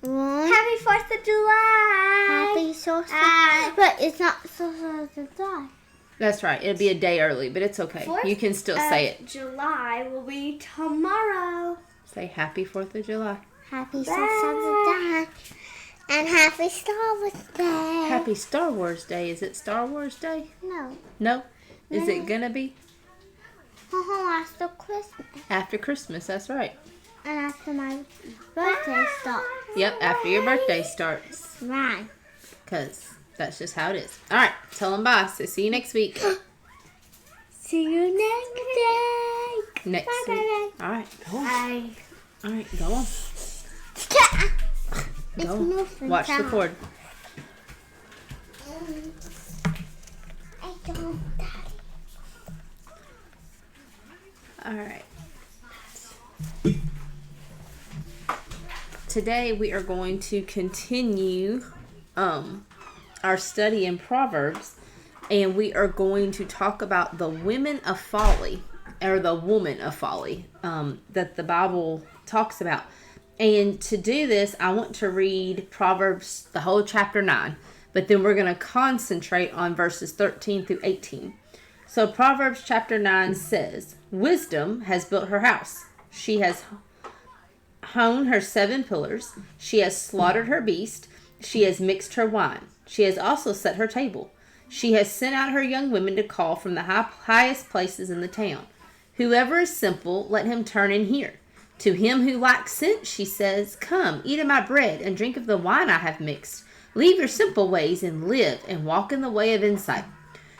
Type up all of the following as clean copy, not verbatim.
Happy 4th of July. Happy 4th. But it's not 4th of July. That's right. It'll be a day early, but it's okay. You can still say it. July will be tomorrow. Say Happy 4th of July. Happy 4th of July. And Happy Star Wars Day. Happy Star Wars Day. Is it Star Wars Day? No. No? Is it gonna be? After Christmas. After Christmas, that's right. And after my birthday starts. Yep, after your birthday starts. Right. Because that's just how it is. Alright, tell them bye. So see you next week. See you next day. Next Bye, week. Alright, go on. Bye. Alright, go on. Go on. Watch the cord. I don't. Alright. Today we are going to continue our study in Proverbs, and we are going to talk about the women of folly, or the woman of folly, that the Bible talks about. And to do this, I want to read Proverbs, the whole chapter 9, but then we're going to concentrate on verses 13 through 18. So Proverbs chapter 9 says, "Wisdom has built her house. She has hewn her 7 pillars. She has slaughtered her beast. She has mixed her wine. She has also set her table. She has sent out her young women to call from the highest places in the town. Whoever is simple, let him turn in here. To him who lacks sense, she says, come, eat of my bread and drink of the wine I have mixed. Leave your simple ways and live and walk in the way of insight.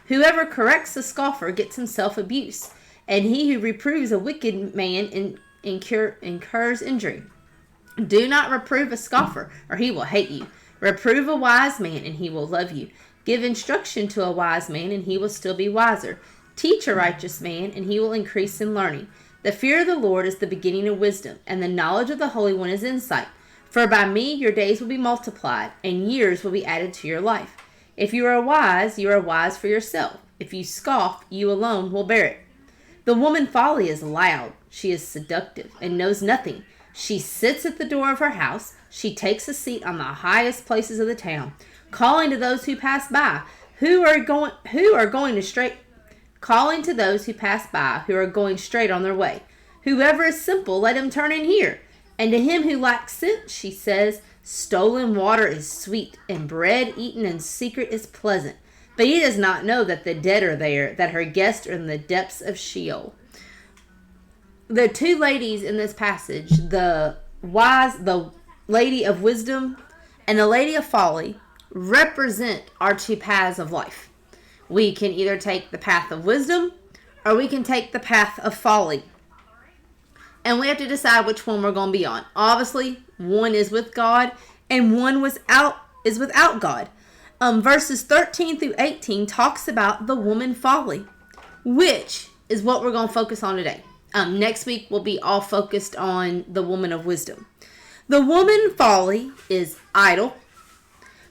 Whoever corrects a scoffer gets himself abuse, and he who reproves a wicked man incurs injury. Do not reprove a scoffer, or he will hate you. Reprove a wise man, and he will love you. Give instruction to a wise man, and he will still be wiser. Teach a righteous man, and he will increase in learning. The fear of the Lord is the beginning of wisdom, and the knowledge of the Holy One is insight. For by me your days will be multiplied, and years will be added to your life. If you are wise for yourself. If you scoff, you alone will bear it. The woman folly is loud. She is seductive and knows nothing. She sits at the door of her house. She takes a seat on the highest places of the town, calling to those who pass by, calling to those who pass by, who are going straight on their way. Whoever is simple, let him turn in here. And to him who lacks sense, she says, stolen water is sweet, and bread eaten in secret is pleasant. But he does not know that the dead are there, that her guests are in the depths of Sheol. The two ladies in this passage, the lady of wisdom and the lady of folly, represent our two paths of life. We can either take the path of wisdom or we can take the path of folly. And we have to decide which one we're going to be on. Obviously, one is with God and one is without God. Verses 13 through 18 talks about the woman folly, which is what we're going to focus on today. Next week we'll be all focused on the woman of wisdom. The woman folly is idle.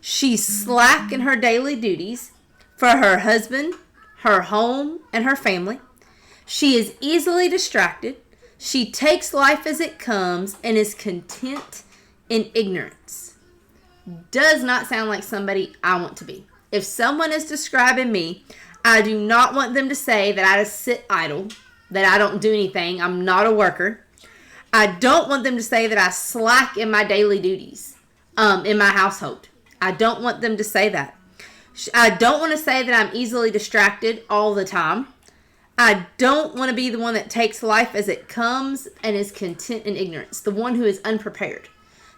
She's slack in her daily duties for her husband, her home, and her family. She is easily distracted. She takes life as it comes and is content in ignorance. Does not sound like somebody I want to be. If someone is describing me, I do not want them to say that I just sit idle, that I don't do anything, I'm not a worker. I don't want them to say that I slack in my daily duties, in my household. I don't want them to say that. I don't want to say that I'm easily distracted all the time. I don't want to be the one that takes life as it comes and is content in ignorance. The one who is unprepared.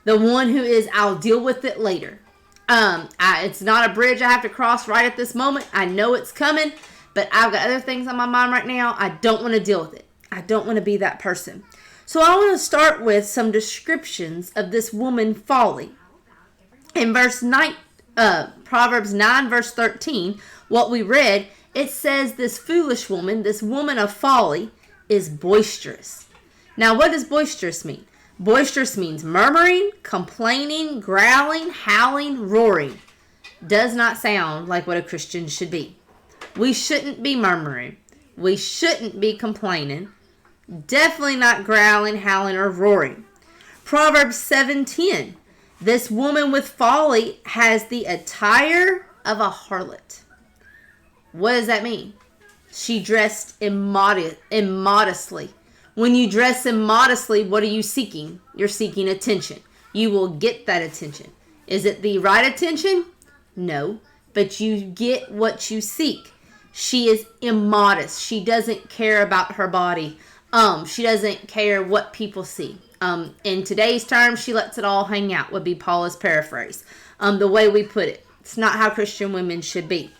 The one who is, I'll deal with it later. It's not a bridge I have to cross right at this moment. I know it's coming, but I've got other things on my mind right now. I don't want to deal with it. I don't want to be that person. So I want to start with some descriptions of this woman folly. In Proverbs 9, verse 13, what we read, it says this foolish woman, this woman of folly, is boisterous. Now, what does boisterous mean? Boisterous means murmuring, complaining, growling, howling, roaring. Does not sound like what a Christian should be. We shouldn't be murmuring. We shouldn't be complaining. Definitely not growling, howling, or roaring. Proverbs 7:10. This woman with folly has the attire of a harlot. What does that mean? She dressed immodestly. When you dress immodestly, what are you seeking? You're seeking attention. You will get that attention. Is it the right attention? No, but you get what you seek. She is immodest. She doesn't care about her body. She doesn't care what people see. In today's terms, she lets it all hang out, would be Paula's paraphrase. The way we put it. It's not how Christian women should be.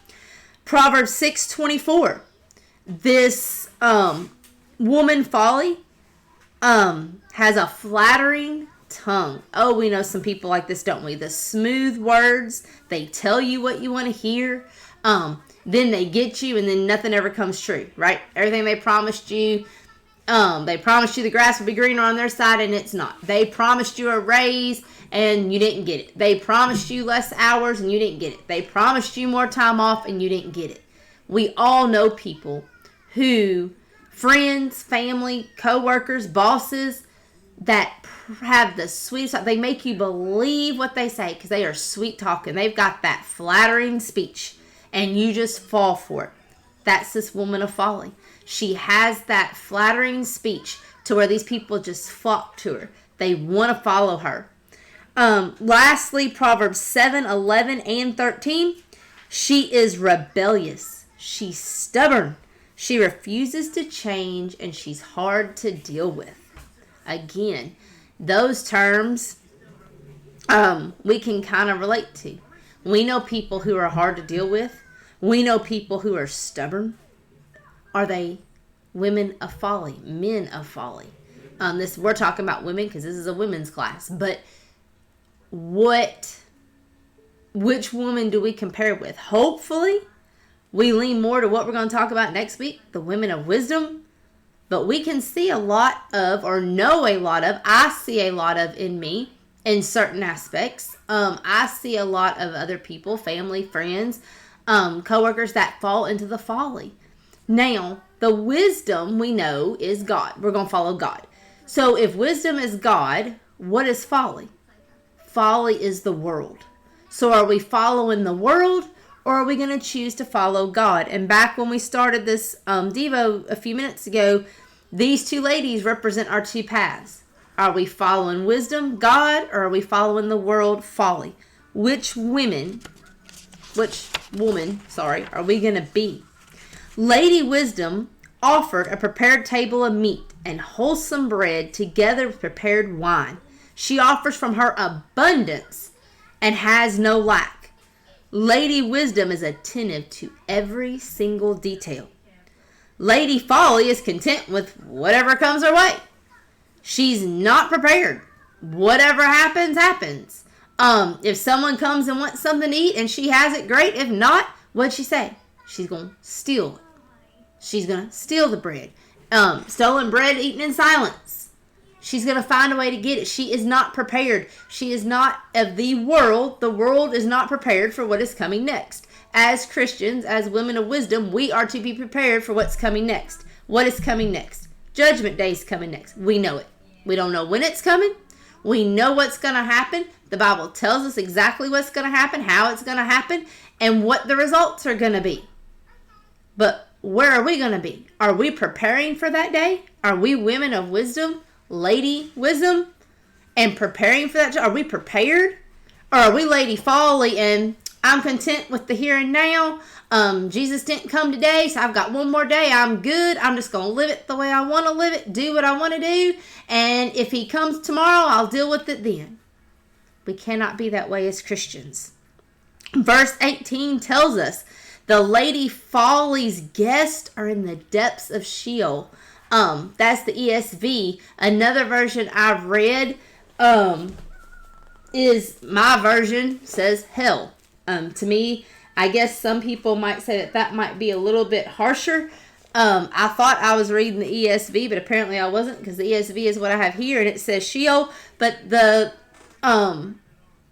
Proverbs 6:24. This woman folly has a flattering tongue. Oh, we know some people like this, don't we? The smooth words. They tell you what you want to hear. Then they get you, and then nothing ever comes true, right? Everything they promised you. They promised you the grass would be greener on their side, and it's not. They promised you a raise, and you didn't get it. They promised you less hours, and you didn't get it. They promised you more time off, and you didn't get it. We all know people who, friends, family, co-workers, bosses, that have the sweetest, they make you believe what they say because they are sweet talking. They've got that flattering speech, and you just fall for it. That's this woman of folly. She has that flattering speech to where these people just flock to her. They want to follow her. Lastly, Proverbs 7:11 and 13. She is rebellious. She's stubborn. She refuses to change, and she's hard to deal with. Again, those terms we can kind of relate to. We know people who are hard to deal with. We know people who are stubborn. Are they women of folly, men of folly? We're talking about women because this is a women's class. But which woman do we compare with? Hopefully, we lean more to what we're going to talk about next week, the women of wisdom. But we can see a lot of, or know a lot of, I see a lot of in me in certain aspects. I see a lot of other people, family, friends, coworkers that fall into the folly. Now, the wisdom we know is God. We're going to follow God. So if wisdom is God, what is folly? Folly is the world. So are we following the world, or are we going to choose to follow God? And back when we started this Devo a few minutes ago, these two ladies represent our two paths. Are we following wisdom, God, or are we following the world, folly? Which woman, are we going to be? Lady Wisdom offered a prepared table of meat and wholesome bread together with prepared wine. She offers from her abundance and has no lack. Lady Wisdom is attentive to every single detail. Lady Folly is content with whatever comes her way. She's not prepared. Whatever happens, happens. If someone comes and wants something to eat and she has it, great. If not, what'd she say? She's going to steal it. She's going to steal the bread. Stolen bread eaten in silence. She's going to find a way to get it. She is not prepared. She is not of the world. The world is not prepared for what is coming next. As Christians, as women of wisdom, we are to be prepared for what's coming next. What is coming next? Judgment Day is coming next. We know it. We don't know when it's coming. We know what's going to happen. The Bible tells us exactly what's going to happen, how it's going to happen, and what the results are going to be. But where are we going to be? Are we preparing for that day? Are we women of wisdom, Lady Wisdom, and preparing for that? Are we prepared? Or are we Lady Folly and I'm content with the here and now? Jesus didn't come today, so I've got one more day. I'm good. I'm just going to live it the way I want to live it, do what I want to do. And if he comes tomorrow, I'll deal with it then. We cannot be that way as Christians. Verse 18 tells us, the Lady Folly's guests are in the depths of Sheol. That's the ESV. Another version I've read is my version says hell. To me, I guess some people might say that might be a little bit harsher. I thought I was reading the ESV, but apparently I wasn't, because the ESV is what I have here, and it says Sheol. But the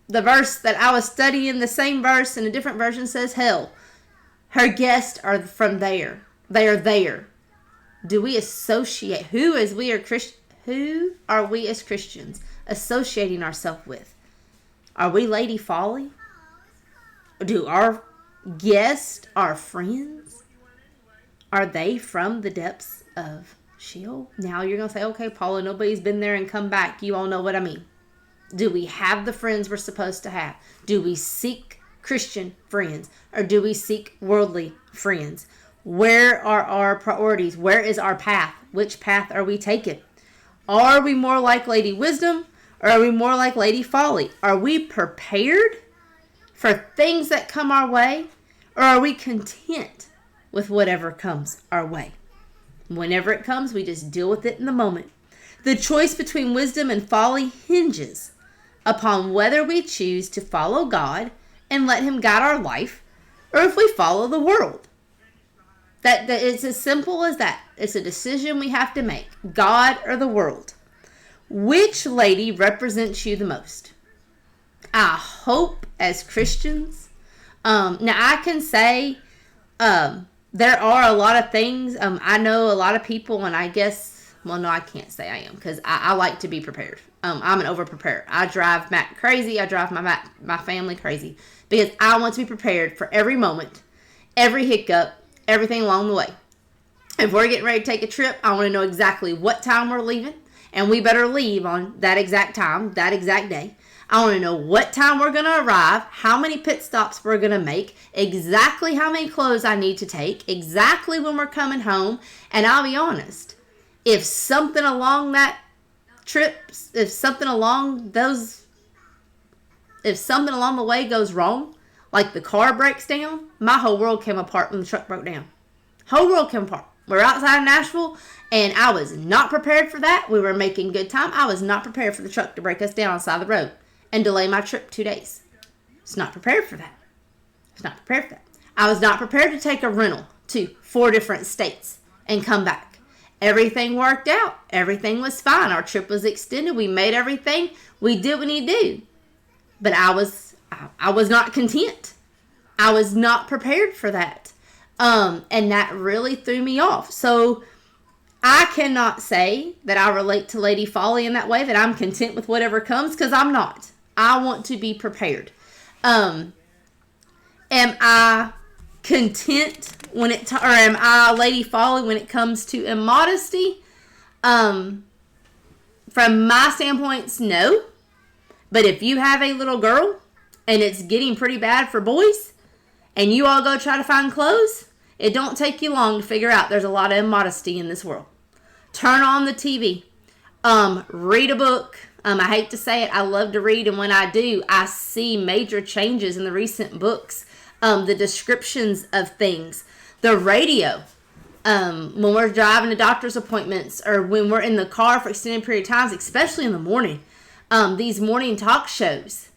verse that I was studying, the same verse in a different version, says hell. Her guests are from there. They are there. Do we associate? Who are we as Christians associating ourselves with? Are we Lady Folly? Do our guests, our friends, are they from the depths of Sheol? Now you're going to say, okay, Paula, nobody's been there and come back. You all know what I mean. Do we have the friends we're supposed to have? Do we seek Christian friends? Or do we seek worldly friends? Where are our priorities? Where is our path? Which path are we taking? Are we more like Lady Wisdom? Or are we more like Lady Folly? Are we prepared for things that come our way? Or are we content with whatever comes our way? Whenever it comes, we just deal with it in the moment. The choice between wisdom and folly hinges upon whether we choose to follow God and let Him guide our life, or if we follow the world. That it's as simple as that. It's a decision we have to make. God or the world. Which lady represents you the most? I hope as Christians. Now I can say there are a lot of things. I know a lot of people, and I guess, well, no, I can't say I am, because I like to be prepared. I'm an over-preparer. I drive Matt crazy. I drive my family crazy, because I want to be prepared for every moment, every hiccup, everything along the way. If we're getting ready to take a trip, I want to know exactly what time we're leaving, and we better leave on that exact time, that exact day. I want to know what time we're going to arrive, how many pit stops we're going to make, exactly how many clothes I need to take, exactly when we're coming home. And I'll be honest, if something along that trip, if something along the way goes wrong, like the car breaks down, my whole world came apart when the truck broke down. Whole world came apart. We're outside of Nashville, and I was not prepared for that. We were making good time. I was not prepared for the truck to break us down on the side of the road and delay my trip 2 days. It's not prepared for that. It's not prepared for that. I was not prepared to take a rental to 4 different states and come back. Everything worked out. Everything was fine. Our trip was extended. We made everything. We did what we need to do. But I was not content. I was not prepared for that. And that really threw me off. So I cannot say that I relate to Lady Folly in that way, that I'm content with whatever comes, because I'm not. I want to be prepared. Am I content or am I Lady Folly when it comes to immodesty? From my standpoints, no. But if you have a little girl and it's getting pretty bad for boys, and you all go try to find clothes, it don't take you long to figure out there's a lot of immodesty in this world. Turn on the TV. Read a book. I hate to say it, I love to read, and when I do, I see major changes in the recent books. The descriptions of things. The radio. When we're driving to doctor's appointments, or when we're in the car for extended period of times, especially in the morning. These morning talk shows.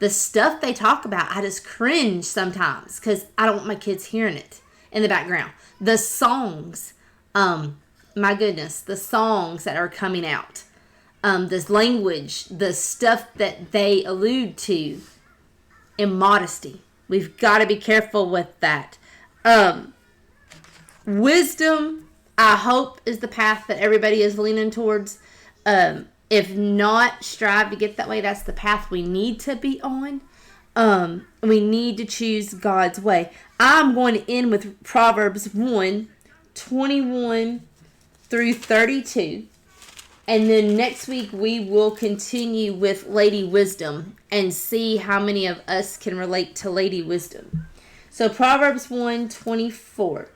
The stuff they talk about, I just cringe sometimes, because I don't want my kids hearing it in the background. The songs. My goodness, the songs that are coming out. This language, the stuff that they allude to. Immodesty. We've got to be careful with that. Wisdom, I hope, is the path that everybody is leaning towards. If not, strive to get that way. That's the path we need to be on. We need to choose God's way. I'm going to end with Proverbs 1:21 through 32. And then next week we will continue with Lady Wisdom and see how many of us can relate to Lady Wisdom. So Proverbs 1:24.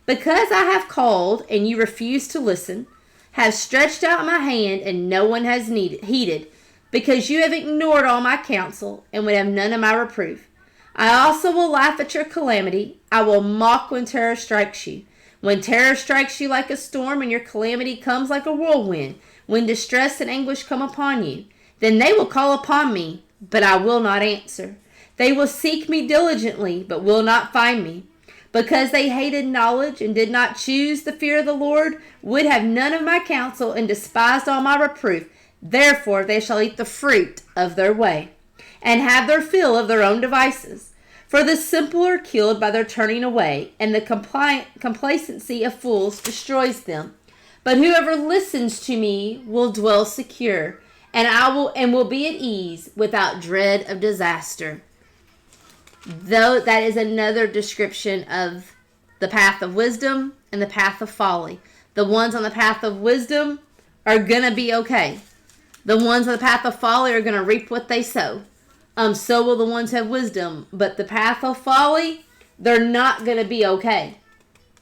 Because I have called and you refuse to listen, have stretched out my hand and no one has heeded, because you have ignored all my counsel and would have none of my reproof. I also will laugh at your calamity. I will mock when terror strikes you. When terror strikes you like a storm and your calamity comes like a whirlwind, when distress and anguish come upon you, then they will call upon me, but I will not answer. They will seek me diligently, but will not find me. Because they hated knowledge and did not choose the fear of the Lord, would have none of my counsel, and despised all my reproof. Therefore they shall eat the fruit of their way, and have their fill of their own devices. For the simple are killed by their turning away, and the complacency of fools destroys them. But whoever listens to me will dwell secure, and will be at ease without dread of disaster. Though that is another description of the path of wisdom and the path of folly. The ones on the path of wisdom are going to be okay. The ones on the path of folly are going to reap what they sow. So will the ones who have wisdom. But the path of folly, they're not going to be okay.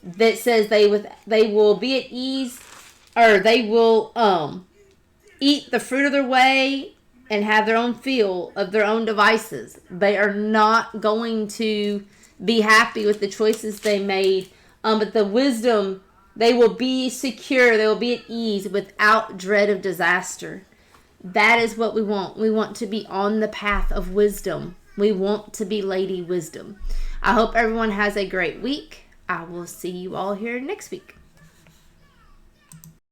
That says they will be at ease, or they will eat the fruit of their way and have their own feel of their own devices. They are not going to be happy with the choices they made. But the wisdom, they will be secure. They will be at ease without dread of disaster. That is what we want. We want to be on the path of wisdom. We want to be Lady Wisdom. I hope everyone has a great week. I will see you all here next week.